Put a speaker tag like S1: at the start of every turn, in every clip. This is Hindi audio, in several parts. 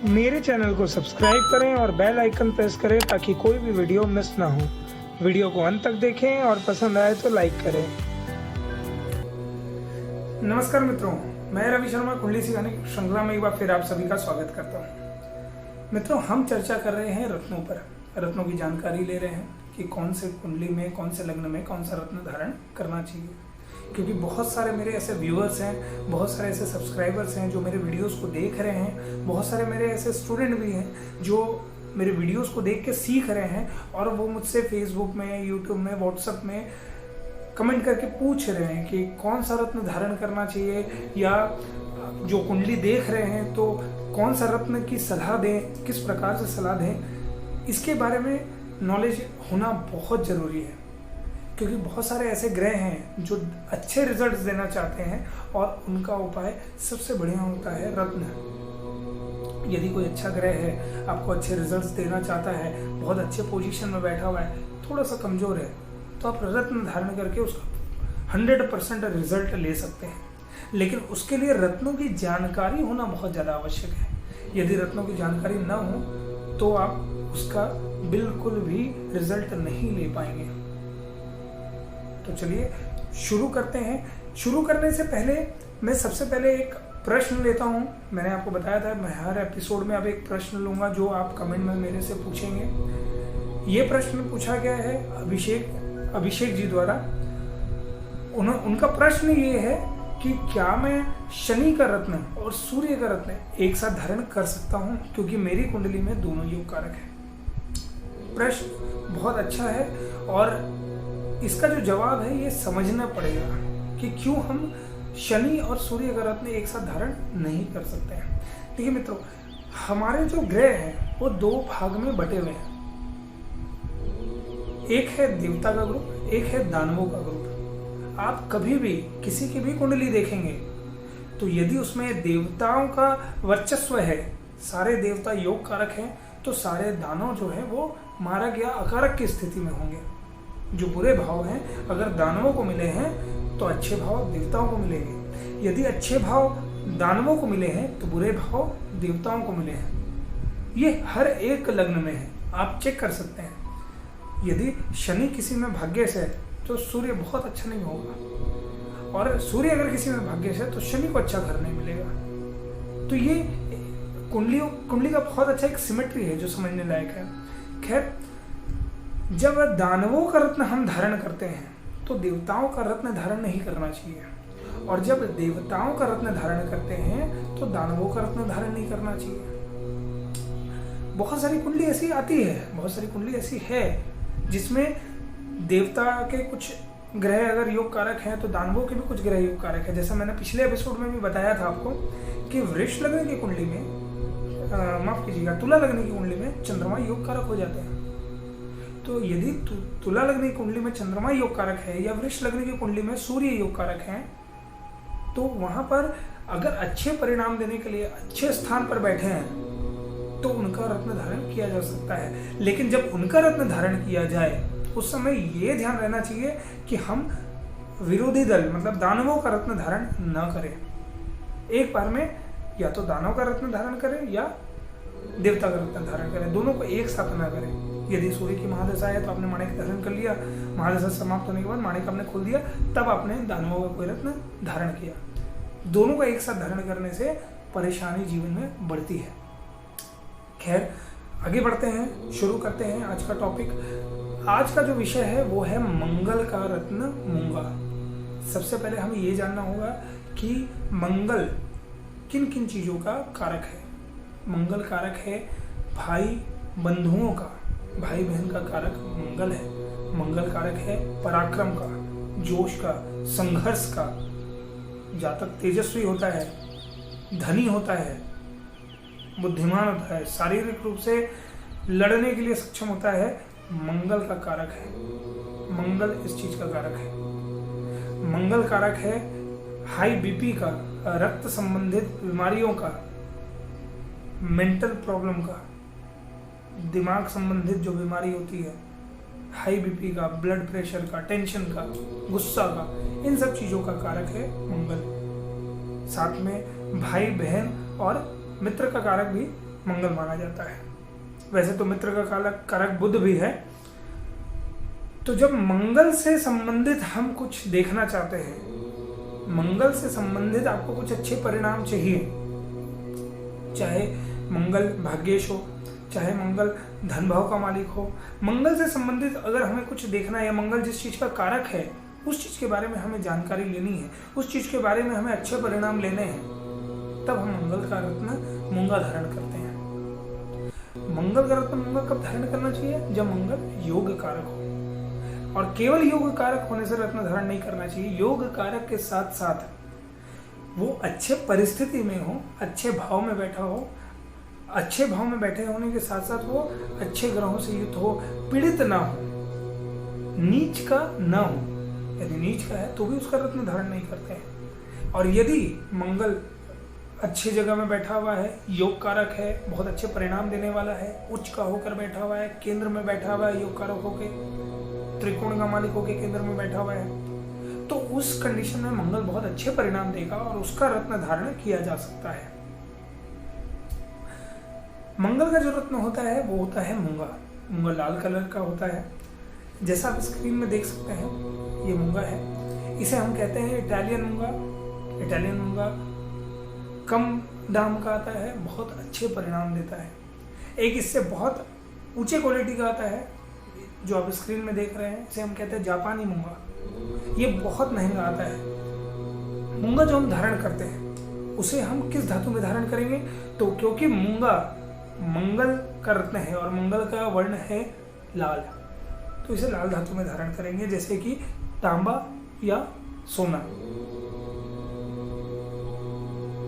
S1: मेरे चैनल को सब्सक्राइब करें और बेल आइकन प्रेस करें ताकि कोई भी वीडियो मिस ना हो। वीडियो को अंत तक देखें और पसंद आए तो लाइक करें। नमस्कार मित्रों, मैं रवि शर्मा कुंडली सिखाने की श्रृंखला में एक बार फिर आप सभी का स्वागत करता हूं। मित्रों, हम चर्चा कर रहे हैं रत्नों पर। रत्नों की जानकारी ले रहे हैं कि कौन से कुंडली में, कौन से लग्न में कौन सा रत्न धारण करना चाहिए, क्योंकि बहुत सारे मेरे ऐसे व्यूअर्स हैं, बहुत सारे ऐसे सब्सक्राइबर्स हैं जो मेरे वीडियोस को देख रहे हैं, बहुत सारे मेरे ऐसे स्टूडेंट भी हैं जो मेरे वीडियोस को देख के सीख रहे हैं और वो मुझसे फेसबुक में, यूट्यूब में, व्हाट्सएप में कमेंट करके पूछ रहे हैं कि कौन सा रत्न धारण करना चाहिए, या जो कुंडली देख रहे हैं तो कौन सा रत्न की सलाह दें, किस प्रकार से सलाह दें। इसके बारे में नॉलेज होना बहुत ज़रूरी है, क्योंकि बहुत सारे ऐसे ग्रह हैं जो अच्छे रिजल्ट्स देना चाहते हैं और उनका उपाय सबसे बढ़िया होता है रत्न। यदि कोई अच्छा ग्रह है, आपको अच्छे रिजल्ट्स देना चाहता है, बहुत अच्छे पोजीशन में बैठा हुआ है, थोड़ा सा कमजोर है, तो आप रत्न धारण करके उसका 100% रिजल्ट ले सकते हैं। लेकिन उसके लिए रत्नों की जानकारी होना बहुत ज़्यादा आवश्यक है। यदि रत्नों की जानकारी न हो तो आप उसका बिल्कुल भी रिजल्ट नहीं ले पाएंगे। तो चलिए शुरू करते हैं। शुरू करने से पहले मैं सबसे पहले एक प्रश्न लेता हूं। मैंने आपको बताया था मैं हर एपिसोड में अब एक प्रश्न लूंगा जो आप कमेंट में मेरे से पूछेंगे। ये प्रश्न पूछा गया है अभिषेक जी द्वारा। उनका प्रश्न ये है कि क्या मैं शनि का रत्न और सूर्य का रत्न एक साथ धारण कर सकता हूं, क्योंकि मेरी कुंडली में दोनों योग कारक है। प्रश्न बहुत अच्छा है और इसका जो जवाब है ये समझना पड़ेगा कि क्यों हम शनि और सूर्य का रत्न एक साथ धारण नहीं कर सकते हैं। देखिए मित्रों, हमारे जो ग्रह हैं वो दो भाग में बटे हुए हैं। एक है देवता का ग्रुप, एक है दानवों का ग्रुप। आप कभी भी किसी की भी कुंडली देखेंगे तो यदि उसमें देवताओं का वर्चस्व है, सारे देवता योग कारक हैं, तो सारे दानव जो है वो मारक या अकारक की स्थिति में होंगे। जो बुरे भाव हैं अगर दानवों को मिले हैं तो अच्छे भाव देवताओं को मिलेंगे। यदि अच्छे भाव दानवों को मिले हैं तो बुरे भाव देवताओं को मिले हैं। ये हर एक लग्न में है, आप चेक कर सकते हैं। यदि शनि किसी में भाग्य से है तो सूर्य बहुत अच्छा नहीं होगा, और सूर्य अगर किसी में भाग्य से है तो शनि को अच्छा घर नहीं मिलेगा। तो ये कुंडली का बहुत अच्छा एक सिमेट्री है जो समझने लायक है। खैर, जब दानवों का रत्न हम धारण करते हैं तो देवताओं का रत्न धारण नहीं करना चाहिए, और जब देवताओं का रत्न धारण करते हैं तो दानवों का रत्न धारण नहीं करना चाहिए। बहुत सारी कुंडली ऐसी आती है, बहुत सारी कुंडली ऐसी है जिसमें देवता के कुछ ग्रह अगर योग कारक हैं तो दानवों के भी कुछ ग्रह योग कारक है। जैसा मैंने पिछले एपिसोड में भी बताया था आपको कि वृष लग्न की कुंडली में, माफ कीजिएगा, तुला लग्न की कुंडली में चंद्रमा योग कारक हो जाते हैं। तो यदि तुला लग्न की कुंडली में चंद्रमा योग कारक है या वृष लग्न की कुंडली में सूर्य योग कारक है, तो वहां पर अगर अच्छे परिणाम देने के लिए अच्छे स्थान पर बैठे हैं तो उनका रत्न धारण किया जा सकता है। लेकिन जब उनका रत्न धारण किया जाए उस समय ये ध्यान रहना चाहिए कि हम विरोधी दल मतलब दानवों का रत्न धारण न करें। एक बार में या तो दानव का रत्न धारण करें या देवता का रत्न धारण करें, दोनों को एक साथ न करें। यदि सूर्य की महादशा है तो आपने माणिक धारण कर लिया, महादशा समाप्त होने के बाद माणिक आपने खोल दिया, तब आपने दानवों का कोई रत्न धारण किया। दोनों का एक साथ धारण करने से परेशानी जीवन में बढ़ती है। खैर, आगे बढ़ते हैं, शुरू करते हैं आज का टॉपिक। आज का जो विषय है वो है मंगल का रत्न मूंगा। सबसे पहले हमें ये जानना होगा कि मंगल किन किन चीजों का कारक है। मंगल कारक है भाई बंधुओं का, भाई बहन का कारक मंगल है। मंगल कारक है पराक्रम का, जोश का, संघर्ष का। जातक तेजस्वी होता है, धनी होता है, बुद्धिमान होता है, शारीरिक रूप से लड़ने के लिए सक्षम होता है, मंगल का कारक है। मंगल इस चीज का कारक है। मंगल कारक है हाई बीपी का, रक्त संबंधित बीमारियों का, मेंटल प्रॉब्लम का, दिमाग संबंधित जो बीमारी होती है, हाई बीपी का, ब्लड प्रेशर का, टेंशन का, गुस्सा का, इन सब चीजों का कारक है मंगल। साथ में भाई बहन और मित्र का कारक भी मंगल माना जाता है। वैसे तो मित्र का कारक बुध भी है। तो जब मंगल से संबंधित हम कुछ देखना चाहते हैं, मंगल से संबंधित आपको कुछ अच्छे परिणाम चाहिए, चाहे मंगल भाग्येश हो, चाहे मंगल धन भाव का मालिक हो, मंगल से संबंधित अगर हमें कुछ देखना है या मंगल जिस चीज का कारक है उस चीज के बारे में हमें जानकारी लेनी है, उस चीज के बारे में हमें अच्छे परिणाम लेने हैं, तब हम मंगल का रत्न मूंगा धारण करते हैं। मंगल का रत्न मूंगा कब धारण करना चाहिए? जब मंगल योग कारक हो, और केवल योग कारक होने से रत्न धारण नहीं करना चाहिए। योग कारक के साथ साथ वो अच्छे परिस्थिति में हो, अच्छे भाव में बैठा हो, अच्छे भाव में बैठे होने के साथ साथ वो अच्छे ग्रहों से युक्त हो, पीड़ित ना हो, नीच का ना हो। यदि नीच का है तो भी उसका रत्न धारण नहीं करते हैं। और यदि मंगल अच्छी जगह में बैठा हुआ है, योग कारक है, बहुत अच्छे परिणाम देने वाला है, उच्च का होकर बैठा हुआ है, केंद्र में बैठा हुआ है, योग कारक होके, त्रिकोण का मालिक होके केंद्र में बैठा हुआ है, तो उस कंडीशन में मंगल बहुत अच्छे परिणाम देगा और उसका रत्न धारण किया जा सकता है। मंगल का जो रत्न होता है वो होता है मूंगा। मूंगा लाल कलर का होता है, जैसा आप स्क्रीन में देख सकते हैं ये मूंगा है। इसे हम कहते हैं इटालियन मूंगा। इटालियन मूंगा कम दाम का आता है, बहुत अच्छे परिणाम देता है। एक इससे बहुत ऊंचे क्वालिटी का आता है जो आप स्क्रीन में देख रहे हैं, इसे हम कहते हैं जापानी मूंगा। ये बहुत महंगा आता है। मूंगा जो हम धारण करते हैं उसे हम किस धातु में धारण करेंगे? तो क्योंकि मूंगा मंगल का रत्न है और मंगल का वर्ण है लाल, तो इसे लाल धातु में धारण करेंगे, जैसे कि तांबा या सोना।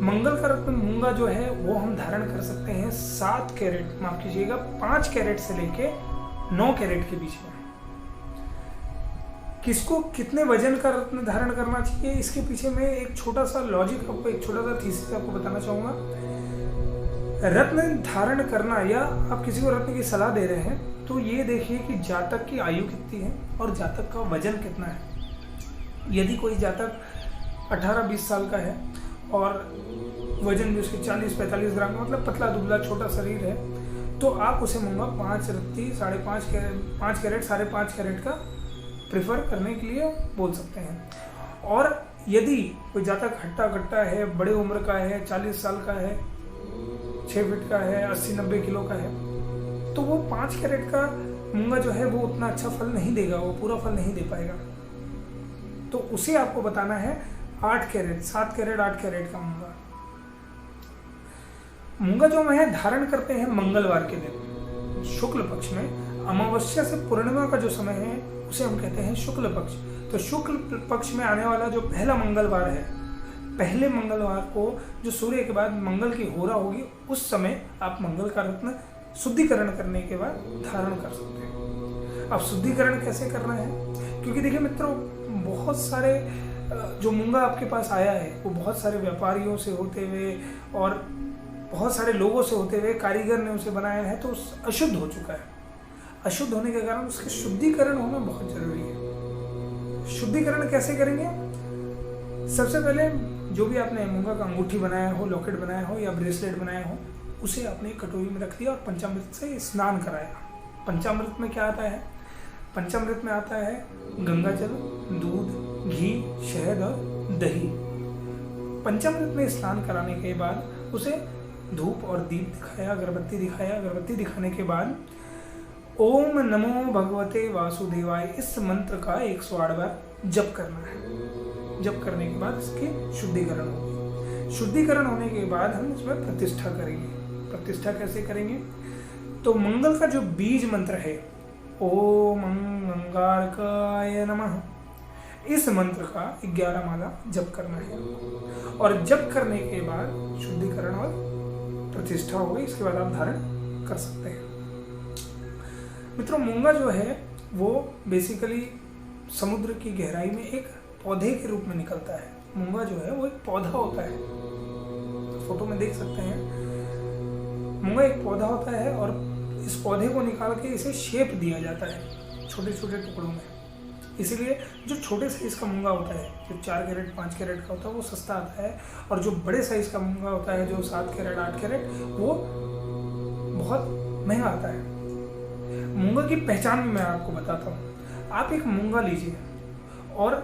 S1: मंगल का रत्न मूंगा जो है वो हम धारण कर सकते हैं 7 कैरेट, माफ कीजिएगा 5 कैरेट से लेके 9 कैरेट के बीच में। किसको कितने वजन का रत्न धारण करना चाहिए, इसके पीछे मैं एक छोटा सा लॉजिक आपको, एक छोटा सा थीसिस आपको बताना चाहूंगा। रत्न धारण करना या आप किसी को रत्न की सलाह दे रहे हैं तो ये देखिए कि जातक की आयु कितनी है और जातक का वजन कितना है। यदि कोई जातक 18-20 साल का है और वजन भी उसके 40-45 ग्राम, मतलब पतला दुबला छोटा शरीर है, तो आप उसे मूंगा 5 रत्ती 5.5 कैरेट 5.5 कैरेट का प्रेफर करने के लिए बोल सकते हैं। और यदि कोई जातक हट्टा कट्टा है, बड़े उम्र का है, 40 साल का है, 6 फीट का है, 80-90 किलो का है, तो वो 5 कैरेट का मूंगा जो है वो उतना अच्छा फल नहीं देगा, वो पूरा फल नहीं दे पाएगा। तो उसे आपको बताना है 8 कैरेट, 7 कैरेट 8 कैरेट का मूंगा। मूंगा जो हम धारण करते हैं मंगलवार के दिन शुक्ल पक्ष में, अमावस्या से पूर्णिमा का जो समय है उसे हम कहते हैं शुक्ल पक्ष। तो शुक्ल पक्ष में आने वाला जो पहला मंगलवार है, पहले मंगलवार को जो सूर्य के बाद मंगल की होरा होगी, उस समय आप मंगल का रत्न शुद्धिकरण करने के बाद धारण कर सकते हैं। अब शुद्धिकरण कैसे करना है, क्योंकि देखिए मित्रों, बहुत सारे जो मूंगा आपके पास आया है वो बहुत सारे व्यापारियों से होते हुए और बहुत सारे लोगों से होते हुए कारीगर ने उसे बनाया है, तो अशुद्ध हो चुका है। अशुद्ध होने के कारण उसके शुद्धिकरण होना बहुत जरूरी है। शुद्धिकरण कैसे करेंगे? सबसे पहले जो भी आपने मूंगा का अंगूठी बनाया हो, लॉकेट बनाया हो या ब्रेसलेट बनाया हो, उसे आपने कटोरी में रख दिया और पंचामृत से स्नान कराया। पंचामृत में क्या आता है? पंचामृत में आता है गंगा जल, दूध, घी, शहद और दही। पंचामृत में स्नान कराने के बाद उसे धूप और दीप दिखाया, अगरबत्ती दिखाया। अगरबत्ती दिखाने के बाद ओम नमो भगवते वासुदेवाय इस मंत्र का 108 बार जप करना है। जप करने के बाद इसके शुद्धिकरण होगी। शुद्धिकरण होने के बाद हम इसमें प्रतिष्ठा करेंगे। प्रतिष्ठा कैसे करेंगे? तो मंगल का जो बीज मंत्र है, ओम अंगारकाय नमः, इस मंत्र का 11 माला जप करना है। और जप करने के बाद शुद्धिकरण और प्रतिष्ठा हो गई, इसके बाद आप धारण कर सकते हैं। मित्रों, मूंगा जो है वो बेसिकली समुद्र की गहराई में एक पौधे के रूप में निकलता है। मूंगा जो है वो एक पौधा होता है, फोटो में देख सकते हैं। मूंगा एक पौधा होता है और इस पौधे को निकाल के इसे शेप दिया जाता है छोटे छोटे टुकड़ों में। इसीलिए जो छोटे साइज का मूंगा होता है, जो 4 कैरेट 5 कैरेट का होता है, वो सस्ता आता है, और जो बड़े साइज का मूंगा होता है, जो 7 कैरेट 8 कैरेट, वो बहुत महंगा आता है। मूंगा की पहचान भी मैं आपको बताता हूँ। आप एक मूंगा लीजिए और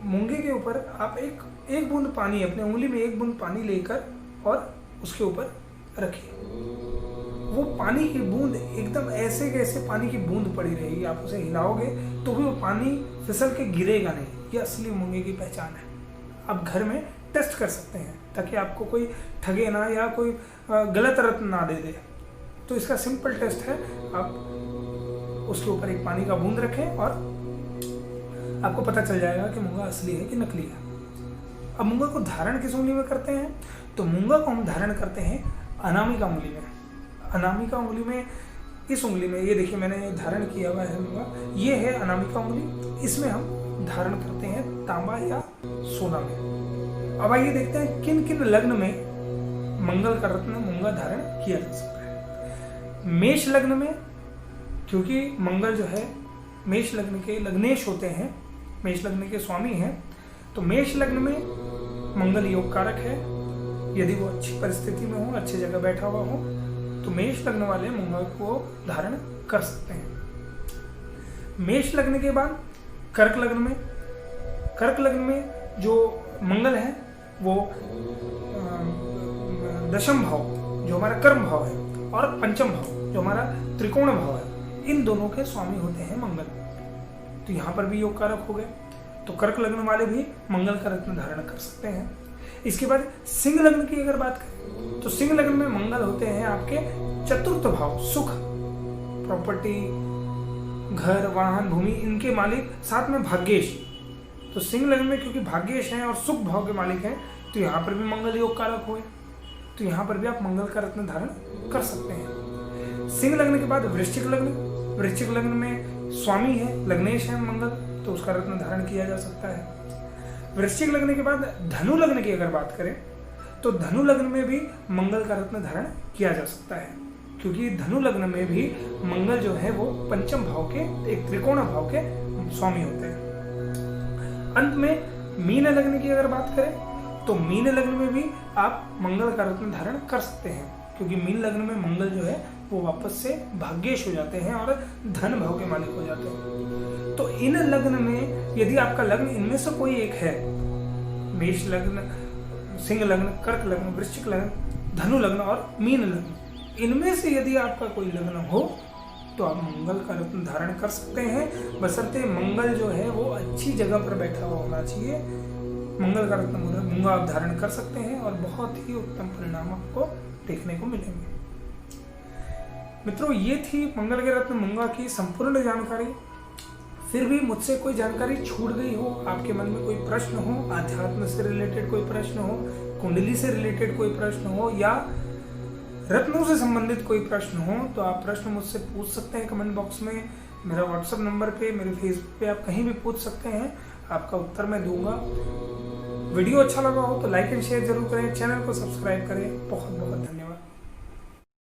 S1: मूंगे के ऊपर आप एक बूंद पानी, अपने उंगली में एक बूंद पानी लेकर और उसके ऊपर रखिए। वो पानी की बूंद एकदम ऐसे कैसे पानी की बूंद पड़ी रहेगी, आप उसे हिलाओगे तो भी वो पानी फिसल के गिरेगा नहीं। ये असली मूंगे की पहचान है। आप घर में टेस्ट कर सकते हैं ताकि आपको कोई ठगे ना या कोई गलत रत्न ना दे दे। तो इसका सिंपल टेस्ट है, आप उसके ऊपर एक पानी का बूंद रखें और आपको पता चल जाएगा कि मूंगा असली है कि नकली है। अब मूंगा को धारण किस उंगली में करते हैं? तो मूंगा को हम धारण करते हैं अनामिका उंगली में। अनामिका उंगली में, इस उंगली में, ये देखिए मैंने धारण किया हुआ है मूंगा, ये है अनामिका उंगली। इसमें हम धारण करते हैं तांबा या सोना में। अब आइए देखते हैं किन किन लग्न में मंगल का रत्न मूंगा धारण किया जा सकता है। मेष लग्न में, क्योंकि मंगल जो है मेष लग्न के लग्नेश होते हैं, मेष लग्न के स्वामी हैं, तो मेष लग्न में मंगल योग कारक है। यदि वो अच्छी परिस्थिति में हो, अच्छी जगह बैठा हुआ हो, तो मेष लग्न वाले मंगल को धारण कर सकते हैं। मेष लग्न के बाद कर्क लग्न में, कर्क लग्न में जो मंगल है वो दशम भाव जो हमारा कर्म भाव है और पंचम भाव जो हमारा त्रिकोण भाव है, इन दोनों के स्वामी होते हैं मंगल। तो यहाँ पर भी योग कारक हो गए। तो कर्क लग्न वाले भी मंगल का रत्न धारण कर सकते हैं। इसके बाद सिंह लग्न की अगर बात करें तो सिंह लग्न में मंगल होते हैं आपके चतुर्थ भाव, सुख, प्रॉपर्टी, घर, वाहन, भूमि, इनके मालिक, साथ में भाग्येश। तो सिंह लग्न में क्योंकि भाग्येश हैं और सुख भाव के मालिक हैं, तो यहाँ पर भी मंगल योग कारक हुए। तो यहाँ पर भी आप मंगल का रत्न धारण कर सकते हैं। सिंह लग्न के बाद वृश्चिक लग्न, वृश्चिक लग्न में स्वामी है, लग्नेश है मंगल, तो उसका रत्न धारण किया जा सकता है। वृश्चिक लग्न के बाद धनु लग्न की अगर बात करें तो धनु लग्न में भी मंगल का रत्न धारण किया जा सकता है, क्योंकि धनु लग्न में भी मंगल जो है वो पंचम भाव के, एक त्रिकोण भाव के स्वामी होते हैं। अंत में मीन लग्न की अगर बात करें तो मीन लग्न में भी आप मंगल का रत्न धारण कर सकते हैं, क्योंकि मीन लग्न में मंगल जो है वो वापस से भाग्येश हो जाते हैं और धन भाव के मालिक हो जाते हैं। तो इन लग्न में यदि आपका लग्न इनमें से कोई एक है, मेष लग्न, सिंह लग्न, कर्क लग्न, वृश्चिक लग्न, धनु लग्न और मीन लग्न, इनमें से यदि आपका कोई लग्न हो तो आप मंगल का रत्न धारण कर सकते हैं, बशर्ते मंगल जो है वो अच्छी जगह पर बैठा हुआ होना चाहिए। मंगल का रत्न मूंगा आप धारण कर सकते हैं और बहुत ही उत्तम परिणाम आपको देखने को मिलेंगे। मित्रों, ये थी मंगल के रत्न मूंगा की संपूर्ण जानकारी। फिर भी मुझसे कोई जानकारी छूट गई हो, आपके मन में कोई प्रश्न हो, आध्यात्म से रिलेटेड कोई प्रश्न हो, कुंडली से रिलेटेड कोई प्रश्न हो या रत्नों से संबंधित कोई प्रश्न हो, तो आप प्रश्न मुझसे पूछ सकते हैं कमेंट बॉक्स में, मेरा व्हाट्सएप नंबर पे, मेरे फेसबुक पे, आप कहीं भी पूछ सकते हैं, आपका उत्तर मैं दूंगा। वीडियो अच्छा लगा हो तो लाइक एंड शेयर जरूर करें, चैनल को सब्सक्राइब करें। बहुत बहुत धन्यवाद।